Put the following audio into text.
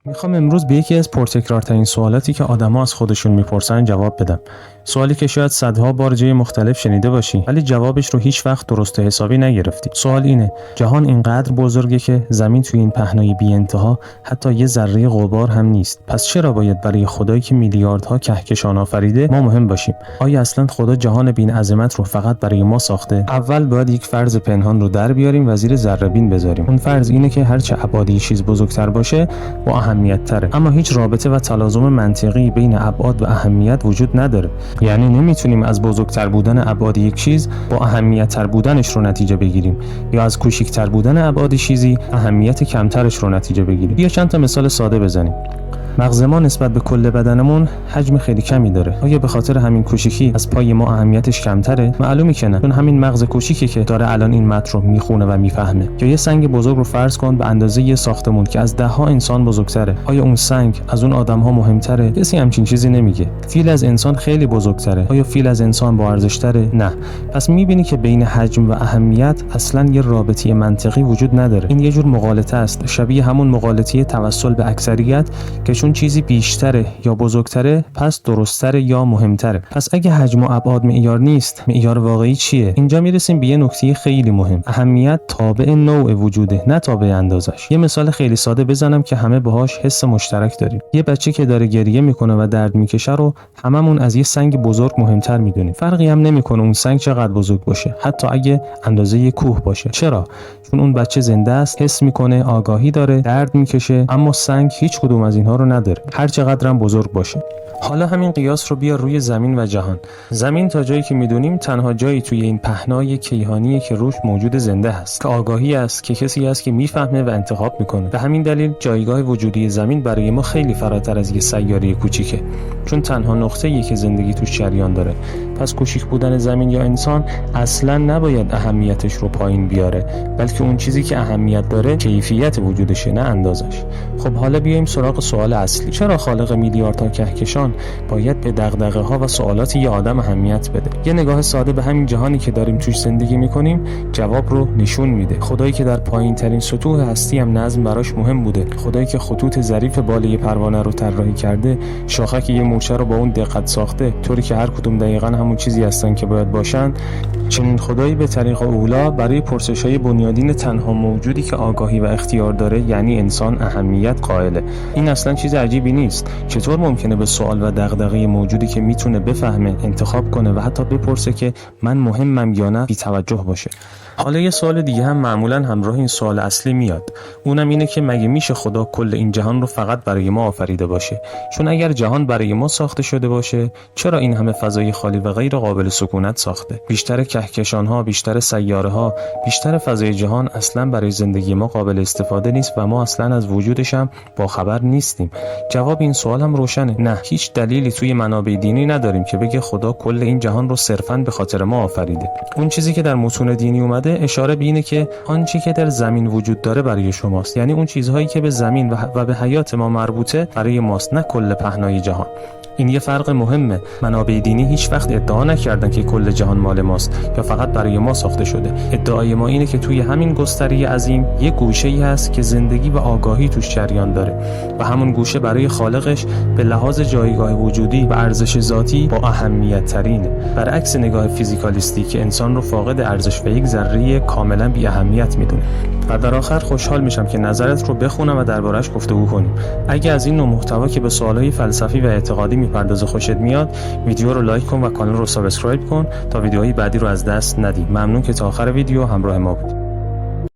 میخوام امروز به یکی از پرتکرارترین سوالاتی که آدما از خودشون میپرسن جواب بدم. سوالی که شاید صدها بار جای مختلف شنیده باشی ولی جوابش رو هیچ وقت درست و حسابی نگرفتی. سوال اینه: جهان اینقدر بزرگه که زمین توی این پهنای بی انتها حتی یه ذره غبار هم نیست. پس چرا باید برای خدایی که میلیاردها کهکشان آفریده ما مهم باشیم؟ آیا اصلا خدا جهان بین عظمت رو فقط برای ما ساخته؟ اول باید یک فرض پنهان رو در بیاریم و زیر ذره بین بذاریم. اون فرض اینه که هرچه ابعاد چیز بزرگتر باشه با اهمیت تره. اما هیچ رابطه و تلازم منطقی بین ابعاد و اهمیت وجود نداره. یعنی نمیتونیم از بزرگتر بودن ابعاد یک چیز با اهمیت تر بودنش رو نتیجه بگیریم یا از کوچکتر بودن ابعاد چیزی اهمیت کمترش رو نتیجه بگیریم. بیا چند تا مثال ساده بزنیم. مغز ما نسبت به کل بدنمون حجم خیلی کمی داره. آیا به خاطر همین کوچیکی از پای ما اهمیتش کمتره؟ معلومه که نه، چون همین مغز کوچیکی که داره الان این متن رو میخونه و میفهمه. یا یه سنگ بزرگ رو فرض کن به اندازه یه ساختمون که از ده‌ها انسان بزرگتره. آیا اون سنگ از اون آدم‌ها مهمتره؟ کسی همچین چیزی نمیگه. فیل از انسان خیلی بزرگتره. آیا فیل از انسان با ارزش‌تره؟ نه. پس میبینی که بین حجم و اهمیت اصلاً یه رابطه منطقی وجود نداره. این یه جور مغالطه است، شبیه همون مغالطه توسل به اکثریت که چون چیزی بیشتره یا بزرگتره پس درست‌تره یا مهمتره. پس اگه حجم و ابعاد معیار نیست، معیار واقعی چیه؟ اینجا میرسیم به یه نکته خیلی مهم. اهمیت تابع نوع وجوده، نه تابع اندازش. یه مثال خیلی ساده بزنم که همه باهاش حس مشترک داریم. یه بچه که داره گریه میکنه و درد میکشه رو هممون از یه سنگ بزرگ مهمتر میدونیم. فرقی هم نمیکنه اون سنگ چقدر بزرگ باشه، حتی اگه اندازه یه کوه باشه. چرا؟ چون اون بچه زنده است، حس میکنه، آگاهی داره، درد میکشه، اما سنگ هیچ کدوم از اینها رو نداره، هر چقدر هم بزرگ باشه. حالا همین قیاس رو بیار روی زمین و جهان. زمین تا جایی که میدونیم تنها جایی توی این پهنای کیهانیه که روش موجود زنده هست، که آگاهی است، که کسی هست که میفهمه و انتخاب میکنه. به همین دلیل جایگاه وجودی زمین برای ما خیلی فراتر از یه سیاره کوچیکه، چون تنها نقطه‌ایه که زندگی توش جریان داره. پس کوچیک بودن زمین یا انسان اصلاً نباید اهمیتش رو پایین بیاره، بلکه اون چیزی که اهمیت داره کیفیت وجودشه، نه اندازش. خب حالا بیایم سراغ سوال اصلی. چرا خالق میلیاردها کهکشان باید به دغدغه‌ها و سوالات یه آدم اهمیت بده؟ یه نگاه ساده به همین جهانی که داریم توش زندگی میکنیم جواب رو نشون میده. خدایی که در پایین ترین سطوح هستی هم نظم براش مهم بوده. خدایی که خطوط ظریف بالای پروانه رو طراحی کرده، شاخک یه مورچه رو با اون دقت ساخته، طوری که هر کدوم دقیقاً همون چیزی هستن که باید باشن. چنین خدایی به طریق اولا برای پرسش‌های بنیادین تنها موجودی که آگاهی و اختیار داره، یعنی انسان، اهمیت قائله. این اصلا چیز عجیبی نیست. چطور ممکنه به سوال و دغدغه موجودی که میتونه بفهمه، انتخاب کنه و حتی بپرسه که من مهمم یا نه، بی توجه باشه؟ حالا یه سوال دیگه هم معمولاً همراه این سوال اصلی میاد. اونم اینه که مگه میشه خدا کل این جهان رو فقط برای ما آفریده باشه؟ چون اگر جهان برای ما ساخته شده باشه، چرا این همه فضای خالی و غیر قابل سکونت ساخته؟ بیشتر کهکشان‌ها، بیشتر سیاره‌ها، بیشتر فضای جهان اصلاً برای زندگی ما قابل استفاده نیست و ما اصلاً از وجودش هم باخبر نیستیم. جواب این سوال هم روشنه. نه، هیچ دلیلی توی منابع دینی نداریم که بگه خدا کل این جهان رو صرفاً به خاطر ما آفریده. اون چیزی که در متون دینی اومده اشاره به اینه که آنچه که در زمین وجود داره برای شماست، یعنی اون چیزهایی که به زمین و به حیات ما مربوطه برای ماست، نه کل پهنای جهان. این یه فرق مهمه. منابع دینی هیچ وقت ادعا نکردن که کل جهان مال ماست یا فقط برای ما ساخته شده. ادعای ما اینه که توی همین گستره عظیم یه گوشه‌ای هست که زندگی و آگاهی توش جریان داره و همون گوشه برای خالقش به لحاظ جایگاه وجودی و ارزش ذاتی با اهمیت ترینه، برعکس نگاه فیزیکالیستی که انسان رو فاقد ارزش و یک ذره کاملا بی اهمیت میدونه. و در آخر خوشحال میشم که نظرت رو بخونم و دربارش گفتگو کنیم. اگه از این نوع محتوا که به سوالهای فلسفی و اعتقادی میپردازه خوشت میاد، ویدیو رو لایک کن و کانال رو سابسکرایب کن تا ویدیوهای بعدی رو از دست ندی. ممنون که تا آخر ویدیو همراه ما بودی.